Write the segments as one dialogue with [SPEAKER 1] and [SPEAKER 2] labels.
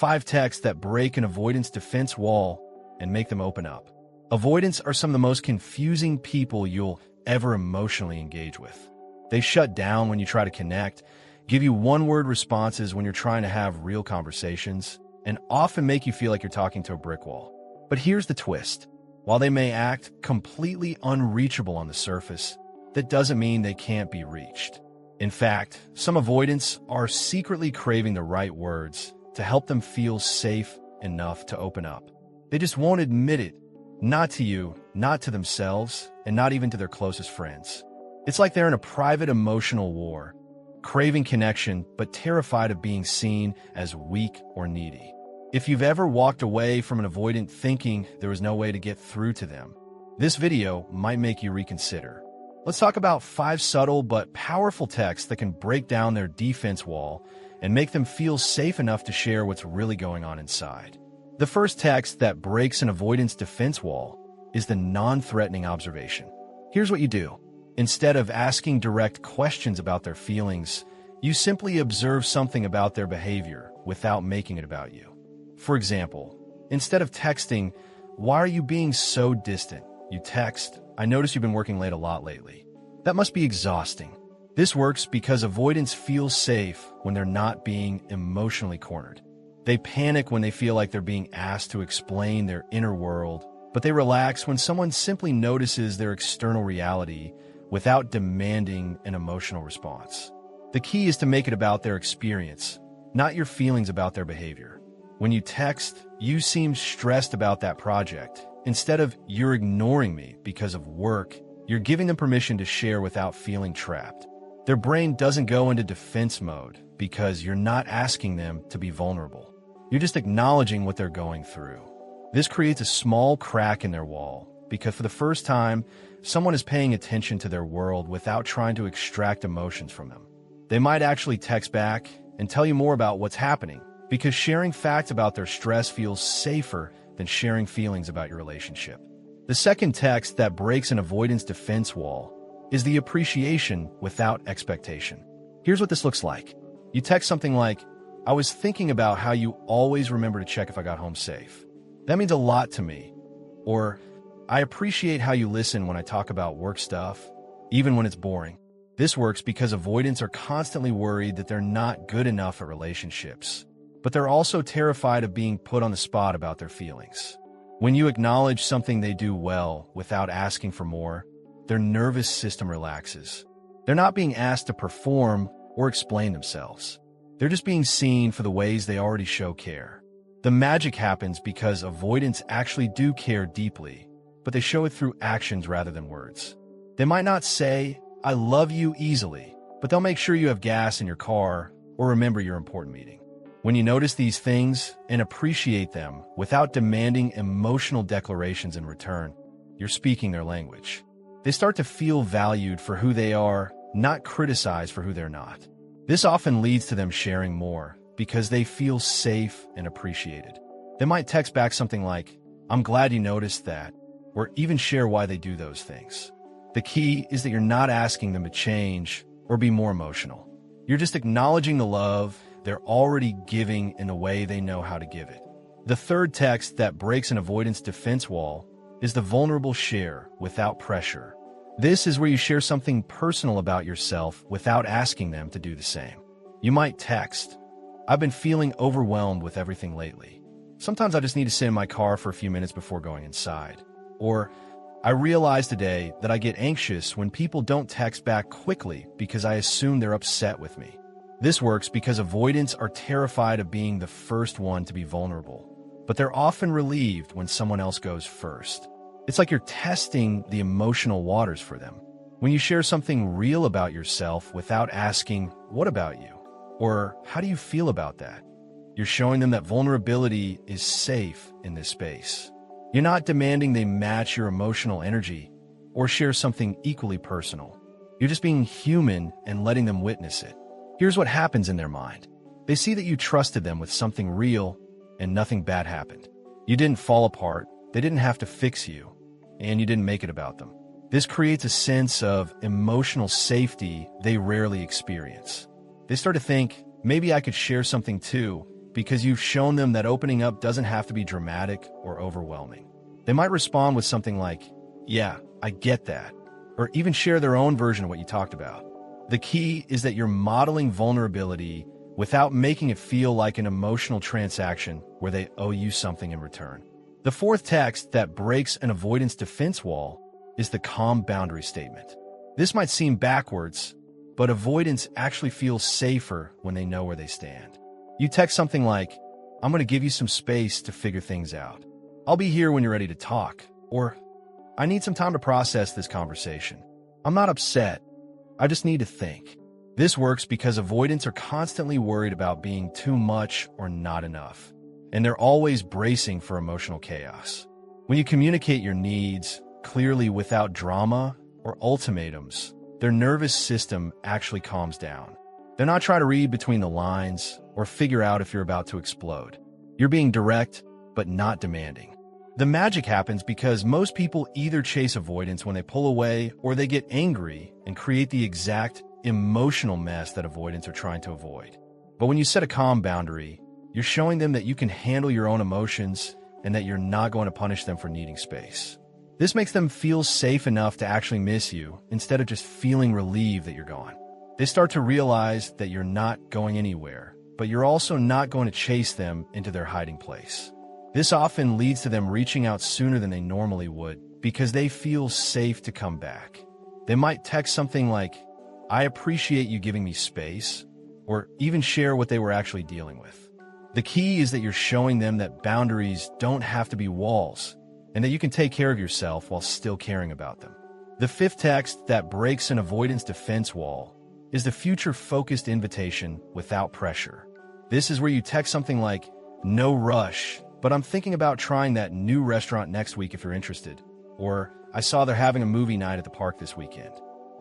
[SPEAKER 1] 5 texts that break an avoidance defense wall and make them open up. Avoidants are some of the most confusing people you'll ever emotionally engage with. They shut down when you try to connect, give you one-word responses when you're trying to have real conversations, and often make you feel like you're talking to a brick wall. But here's the twist. While they may act completely unreachable on the surface, that doesn't mean they can't be reached. In fact, some avoidants are secretly craving the right words to help them feel safe enough to open up. They just won't admit it, not to you, not to themselves, and not even to their closest friends. It's like they're in a private emotional war, craving connection but terrified of being seen as weak or needy. If you've ever walked away from an avoidant thinking there was no way to get through to them, this video might make you reconsider. Let's talk about 5 subtle but powerful texts that can break down their defense wall and make them feel safe enough to share what's really going on inside. The first text that breaks an avoidance defense wall is the non-threatening observation. Here's what you do. Instead of asking direct questions about their feelings, you simply observe something about their behavior without making it about you. For example, instead of texting, "Why are you being so distant?" you text, "I notice you've been working late a lot lately." That must be exhausting. This works because avoidants feel safe when they're not being emotionally cornered. They panic when they feel like they're being asked to explain their inner world, but they relax when someone simply notices their external reality without demanding an emotional response. The key is to make it about their experience, not your feelings about their behavior. When you text, "You seem stressed about that project," instead of "You're ignoring me because of work," you're giving them permission to share without feeling trapped. Their brain doesn't go into defense mode because you're not asking them to be vulnerable. You're just acknowledging what they're going through. This creates a small crack in their wall because for the first time, someone is paying attention to their world without trying to extract emotions from them. They might actually text back and tell you more about what's happening because sharing facts about their stress feels safer than sharing feelings about your relationship. The second text that breaks an avoidance defense wall is the appreciation without expectation. Here's what this looks like. You text something like, "I was thinking about how you always remember to check if I got home safe. That means a lot to me." Or, "I appreciate how you listen when I talk about work stuff, even when it's boring." This works because avoidants are constantly worried that they're not good enough at relationships, but they're also terrified of being put on the spot about their feelings. When you acknowledge something they do well without asking for more, their nervous system relaxes. They're not being asked to perform or explain themselves. They're just being seen for the ways they already show care. The magic happens because avoidants actually do care deeply, but they show it through actions rather than words. They might not say, "I love you" easily, but they'll make sure you have gas in your car or remember your important meeting. When you notice these things and appreciate them without demanding emotional declarations in return, you're speaking their language. They start to feel valued for who they are, not criticized for who they're not. This often leads to them sharing more because they feel safe and appreciated. They might text back something like, "I'm glad you noticed that," or even share why they do those things. The key is that you're not asking them to change or be more emotional. You're just acknowledging the love they're already giving in the way they know how to give it. The third text that breaks an avoidance defense wall is the vulnerable share without pressure. This is where you share something personal about yourself without asking them to do the same. You might text, "I've been feeling overwhelmed with everything lately. Sometimes I just need to sit in my car for a few minutes before going inside." Or, "I realized today that I get anxious when people don't text back quickly because I assume they're upset with me." This works because avoidants are terrified of being the first one to be vulnerable, but they're often relieved when someone else goes first. It's like you're testing the emotional waters for them. When you share something real about yourself without asking, "What about you?" or "How do you feel about that?" you're showing them that vulnerability is safe in this space. You're not demanding they match your emotional energy or share something equally personal. You're just being human and letting them witness it. Here's what happens in their mind. They see that you trusted them with something real and nothing bad happened. You didn't fall apart, they didn't have to fix you, and you didn't make it about them. This creates a sense of emotional safety they rarely experience. They start to think, "Maybe I could share something too, because you've shown them that opening up doesn't have to be dramatic or overwhelming. They might respond with something like, "Yeah, I get that," or even share their own version of what you talked about. The key is that you're modeling vulnerability without making it feel like an emotional transaction where they owe you something in return. The fourth text that breaks an avoidance defense wall is the calm boundary statement. This might seem backwards, but avoidance actually feels safer when they know where they stand. You text something like, "I'm going to give you some space to figure things out. I'll be here when you're ready to talk," or "I need some time to process this conversation. I'm not upset. I just need to think." This works because avoidants are constantly worried about being too much or not enough, and they're always bracing for emotional chaos. When you communicate your needs clearly without drama or ultimatums, their nervous system actually calms down. They're not trying to read between the lines or figure out if you're about to explode. You're being direct, but not demanding. The magic happens because most people either chase avoidance when they pull away or they get angry and create the exact emotional mess that avoidants are trying to avoid. But when you set a calm boundary, you're showing them that you can handle your own emotions and that you're not going to punish them for needing space. This makes them feel safe enough to actually miss you instead of just feeling relieved that you're gone. They start to realize that you're not going anywhere, but you're also not going to chase them into their hiding place. This often leads to them reaching out sooner than they normally would because they feel safe to come back. They might text something like, "I appreciate you giving me space," or even share what they were actually dealing with. The key is that you're showing them that boundaries don't have to be walls and that you can take care of yourself while still caring about them. The fifth text that breaks an avoidance defense wall is the future-focused invitation without pressure. This is where you text something like, "No rush, but I'm thinking about trying that new restaurant next week if you're interested," or "I saw they're having a movie night at the park this weekend.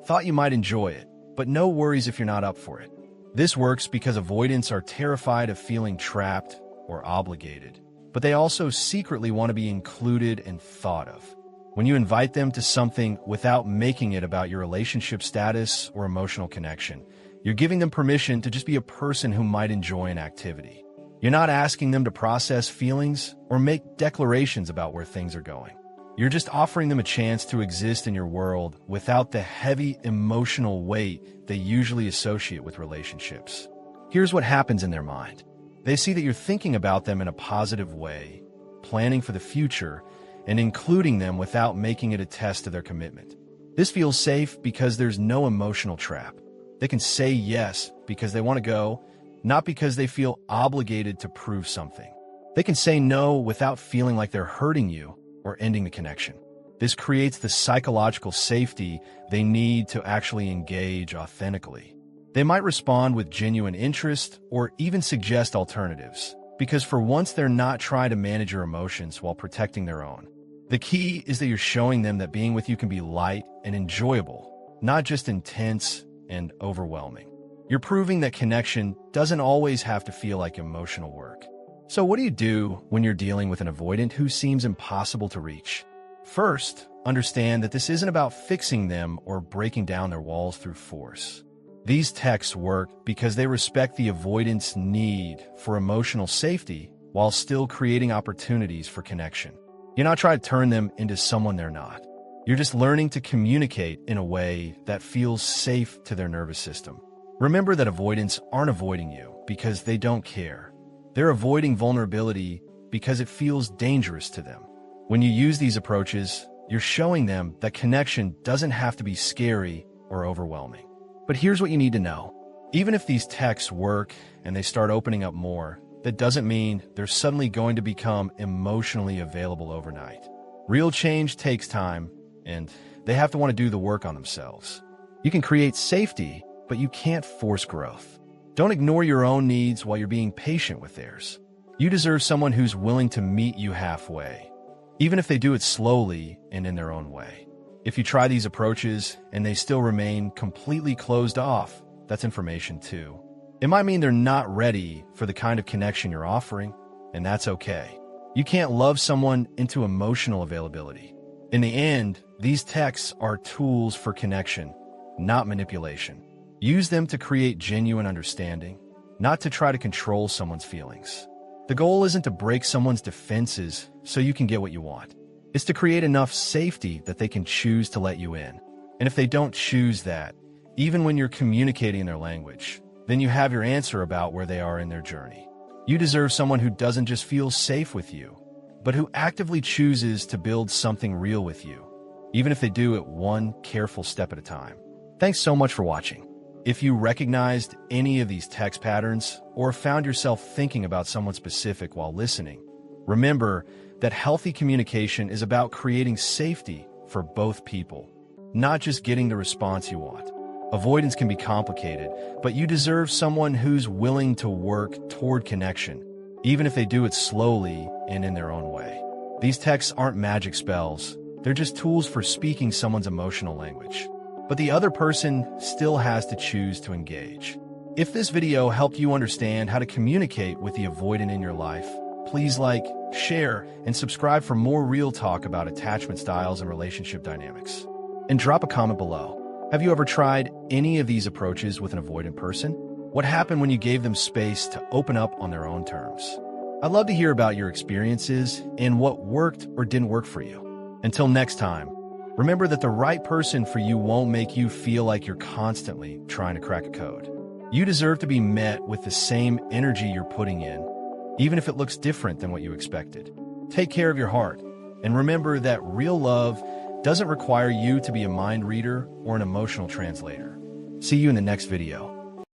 [SPEAKER 1] Thought you might enjoy it, but no worries if you're not up for it." This works because avoidants are terrified of feeling trapped or obligated, but they also secretly want to be included and thought of. When you invite them to something without making it about your relationship status or emotional connection, you're giving them permission to just be a person who might enjoy an activity. You're not asking them to process feelings or make declarations about where things are going. You're just offering them a chance to exist in your world without the heavy emotional weight they usually associate with relationships. Here's what happens in their mind. They see that you're thinking about them in a positive way, planning for the future, and including them without making it a test of their commitment. This feels safe because there's no emotional trap. They can say yes because they want to go, not because they feel obligated to prove something. They can say no without feeling like they're hurting you or ending the connection. This creates the psychological safety they need to actually engage authentically. They might respond with genuine interest or even suggest alternatives, because for once they're not trying to manage your emotions while protecting their own. The key is that you're showing them that being with you can be light and enjoyable, not just intense and overwhelming. You're proving that connection doesn't always have to feel like emotional work. So what do you do when you're dealing with an avoidant who seems impossible to reach? First, understand that this isn't about fixing them or breaking down their walls through force. These texts work because they respect the avoidant's need for emotional safety while still creating opportunities for connection. You're not trying to turn them into someone they're not. You're just learning to communicate in a way that feels safe to their nervous system. Remember that avoidants aren't avoiding you because they don't care. They're avoiding vulnerability because it feels dangerous to them. When you use these approaches, you're showing them that connection doesn't have to be scary or overwhelming. But here's what you need to know. Even if these texts work and they start opening up more, that doesn't mean they're suddenly going to become emotionally available overnight. Real change takes time, and they have to want to do the work on themselves. You can create safety, but you can't force growth. Don't ignore your own needs while you're being patient with theirs. You deserve someone who's willing to meet you halfway, even if they do it slowly and in their own way. If you try these approaches and they still remain completely closed off, that's information too. It might mean they're not ready for the kind of connection you're offering, and that's okay. You can't love someone into emotional availability. In the end, these texts are tools for connection, not manipulation. Use them to create genuine understanding, not to try to control someone's feelings. The goal isn't to break someone's defenses so you can get what you want. It's to create enough safety that they can choose to let you in. And if they don't choose that, even when you're communicating in their language, then you have your answer about where they are in their journey. You deserve someone who doesn't just feel safe with you, but who actively chooses to build something real with you, even if they do it one careful step at a time. Thanks so much for watching. If you recognized any of these text patterns or found yourself thinking about someone specific while listening, remember that healthy communication is about creating safety for both people, not just getting the response you want. Avoidance can be complicated, but you deserve someone who's willing to work toward connection, even if they do it slowly and in their own way. These texts aren't magic spells. They're just tools for speaking someone's emotional language. But the other person still has to choose to engage. If this video helped you understand how to communicate with the avoidant in your life, please like, share, and subscribe for more real talk about attachment styles and relationship dynamics. And drop a comment below. Have you ever tried any of these approaches with an avoidant person? What happened when you gave them space to open up on their own terms? I'd love to hear about your experiences and what worked or didn't work for you. Until next time, remember that the right person for you won't make you feel like you're constantly trying to crack a code. You deserve to be met with the same energy you're putting in, even if it looks different than what you expected. Take care of your heart, and remember that real love doesn't require you to be a mind reader or an emotional translator. See you in the next video.